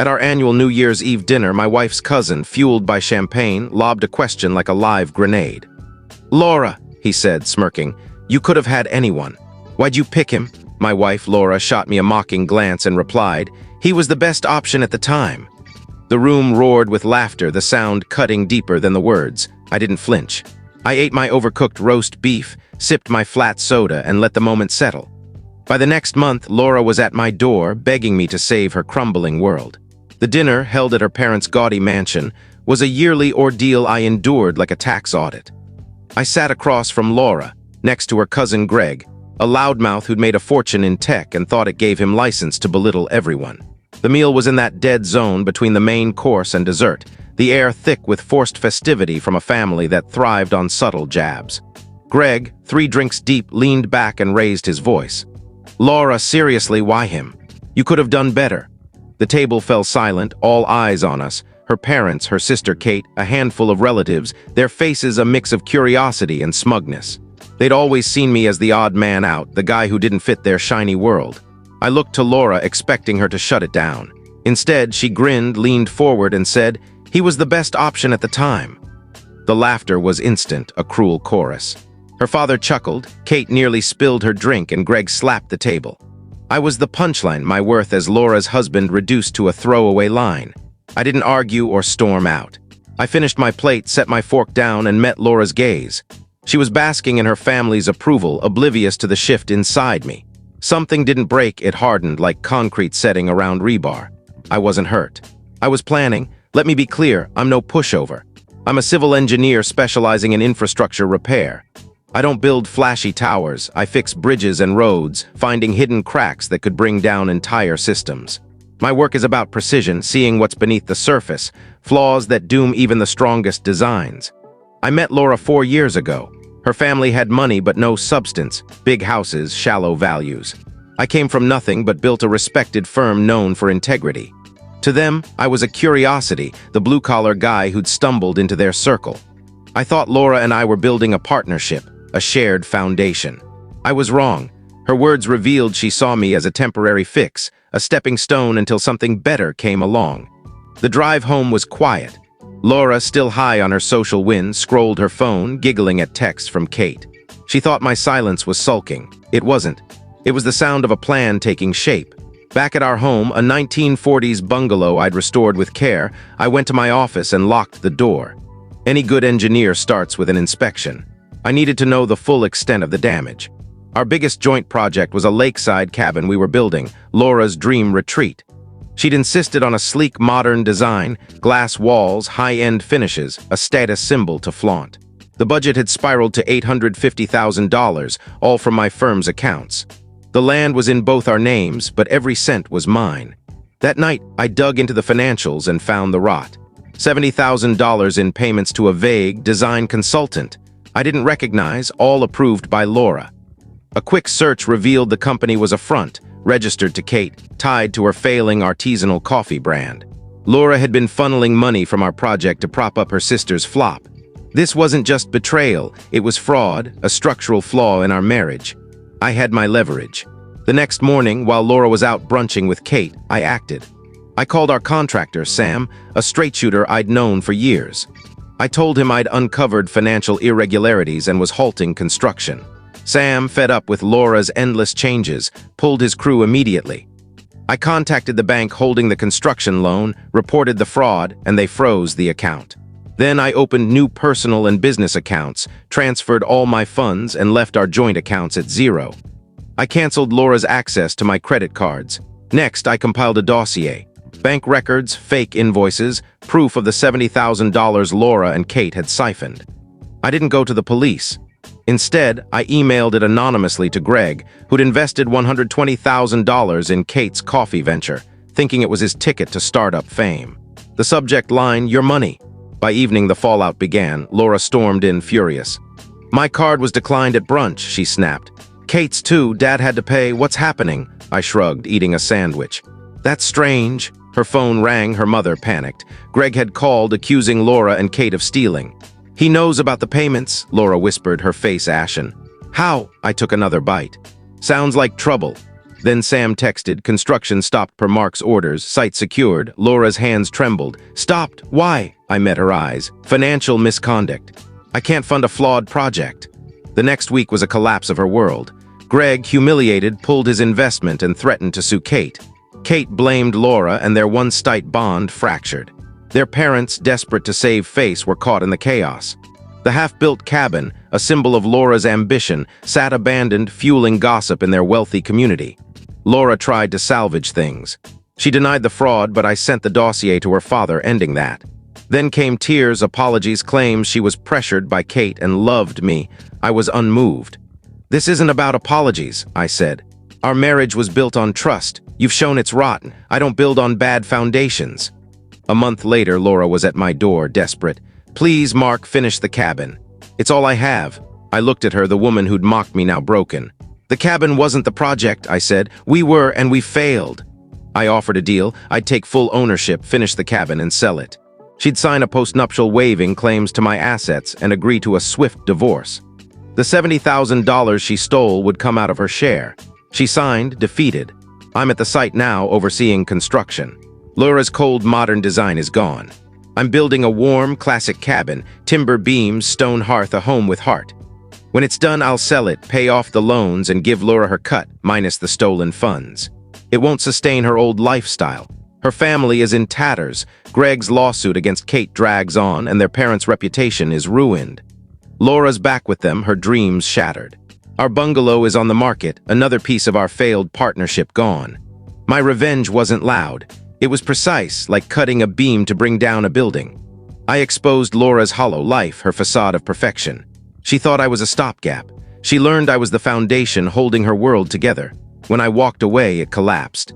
At our annual New Year's Eve dinner, my wife's cousin, fueled by champagne, lobbed a question like a live grenade. "Laura," he said, smirking, "you could have had anyone. Why'd you pick him?" My wife, Laura, shot me a mocking glance and replied, "He was the best option at the time." The room roared with laughter, the sound cutting deeper than the words. I didn't flinch. I ate my overcooked roast beef, sipped my flat soda, and let the moment settle. By the next month, Laura was at my door, begging me to save her crumbling world. The dinner, held at her parents' gaudy mansion, was a yearly ordeal I endured like a tax audit. I sat across from Laura, next to her cousin Greg, a loudmouth who'd made a fortune in tech and thought it gave him license to belittle everyone. The meal was in that dead zone between the main course and dessert, the air thick with forced festivity from a family that thrived on subtle jabs. Greg, 3 drinks deep, leaned back and raised his voice. "Laura, seriously, why him? You could have done better." The table fell silent, all eyes on us. Her parents, her sister Kate, a handful of relatives, their faces a mix of curiosity and smugness. They'd always seen me as the odd man out, the guy who didn't fit their shiny world. I looked to Laura, expecting her to shut it down. Instead, she grinned, leaned forward, and said, "He was the best option at the time." The laughter was instant, a cruel chorus. Her father chuckled, Kate nearly spilled her drink, and Greg slapped the table. I was the punchline, my worth as Laura's husband reduced to a throwaway line. I didn't argue or storm out. I finished my plate, set my fork down, and met Laura's gaze. She was basking in her family's approval, oblivious to the shift inside me. Something didn't break, it hardened like concrete setting around rebar. I wasn't hurt. I was planning. Let me be clear, I'm no pushover. I'm a civil engineer specializing in infrastructure repair. I don't build flashy towers, I fix bridges and roads, finding hidden cracks that could bring down entire systems. My work is about precision, seeing what's beneath the surface, flaws that doom even the strongest designs. I met Laura 4 years ago. Her family had money but no substance, big houses, shallow values. I came from nothing but built a respected firm known for integrity. To them, I was a curiosity, the blue-collar guy who'd stumbled into their circle. I thought Laura and I were building a partnership, a shared foundation. I was wrong. Her words revealed she saw me as a temporary fix, a stepping stone until something better came along. The drive home was quiet. Laura, still high on her social win, scrolled her phone, giggling at texts from Kate. She thought my silence was sulking. It wasn't. It was the sound of a plan taking shape. Back at our home, a 1940s bungalow I'd restored with care, I went to my office and locked the door. Any good engineer starts with an inspection. I needed to know the full extent of the damage. Our biggest joint project was a lakeside cabin we were building, Laura's dream retreat. She'd insisted on a sleek, modern design, glass walls, high-end finishes, a status symbol to flaunt. The budget had spiraled to $850,000, all from my firm's accounts. The land was in both our names, but every cent was mine. That night, I dug into the financials and found the rot. $70,000 in payments to a vague design consultant I didn't recognize, all approved by Laura. A quick search revealed the company was a front, registered to Kate, tied to her failing artisanal coffee brand. Laura had been funneling money from our project to prop up her sister's flop. This wasn't just betrayal, it was fraud, a structural flaw in our marriage. I had my leverage. The next morning, while Laura was out brunching with Kate, I acted. I called our contractor, Sam, a straight shooter I'd known for years. I told him I'd uncovered financial irregularities and was halting construction. Sam, fed up with Laura's endless changes, pulled his crew immediately. I contacted the bank holding the construction loan, reported the fraud, and they froze the account. Then I opened new personal and business accounts, transferred all my funds, and left our joint accounts at zero. I canceled Laura's access to my credit cards. Next, I compiled a dossier. Bank records, fake invoices, proof of the $70,000 Laura and Kate had siphoned. I didn't go to the police. Instead, I emailed it anonymously to Greg, who'd invested $120,000 in Kate's coffee venture, thinking it was his ticket to startup fame. The subject line, "Your money." By evening, the fallout began. Laura stormed in furious. "My card was declined at brunch," she snapped. "Kate's too. Dad had to pay. What's happening?" I shrugged, eating a sandwich. "That's strange." Her phone rang, her mother panicked. Greg had called, accusing Laura and Kate of stealing. "He knows about the payments," Laura whispered, her face ashen. "How?" I took another bite. "Sounds like trouble." Then Sam texted, construction stopped per Mark's orders, site secured. Laura's hands trembled. Stopped? Why? I met her eyes. Financial misconduct. I can't fund a flawed project. The next week was a collapse of her world. Greg, humiliated, pulled his investment and threatened to sue Kate. Kate blamed Laura and their one-site bond fractured. Their parents, desperate to save face, were caught in the chaos. The half-built cabin, a symbol of Laura's ambition, sat abandoned, fueling gossip in their wealthy community. Laura tried to salvage things. She denied the fraud, but I sent the dossier to her father, ending that. Then came tears, apologies, claims she was pressured by Kate and loved me. I was unmoved. This isn't about apologies, I said. Our marriage was built on trust. You've shown it's rotten. I don't build on bad foundations. A month later, Laura was at my door, desperate. Please, Mark, finish the cabin. It's all I have. I looked at her, the woman who'd mocked me now broken. The cabin wasn't the project, I said. We were, and we failed. I offered a deal. I'd take full ownership, finish the cabin, and sell it. She'd sign a postnuptial waiving claims to my assets and agree to a swift divorce. The $70,000 she stole would come out of her share. She signed, defeated. I'm at the site now, overseeing construction. Laura's cold modern design is gone. I'm building a warm, classic cabin, timber beams, stone hearth, a home with heart. When it's done, I'll sell it, pay off the loans, and give Laura her cut, minus the stolen funds. It won't sustain her old lifestyle. Her family is in tatters. Greg's lawsuit against Kate drags on, and their parents' reputation is ruined. Laura's back with them, her dreams shattered. Our bungalow is on the market, another piece of our failed partnership gone. My revenge wasn't loud. It was precise, like cutting a beam to bring down a building. I exposed Laura's hollow life, her facade of perfection. She thought I was a stopgap. She learned I was the foundation holding her world together. When I walked away, it collapsed.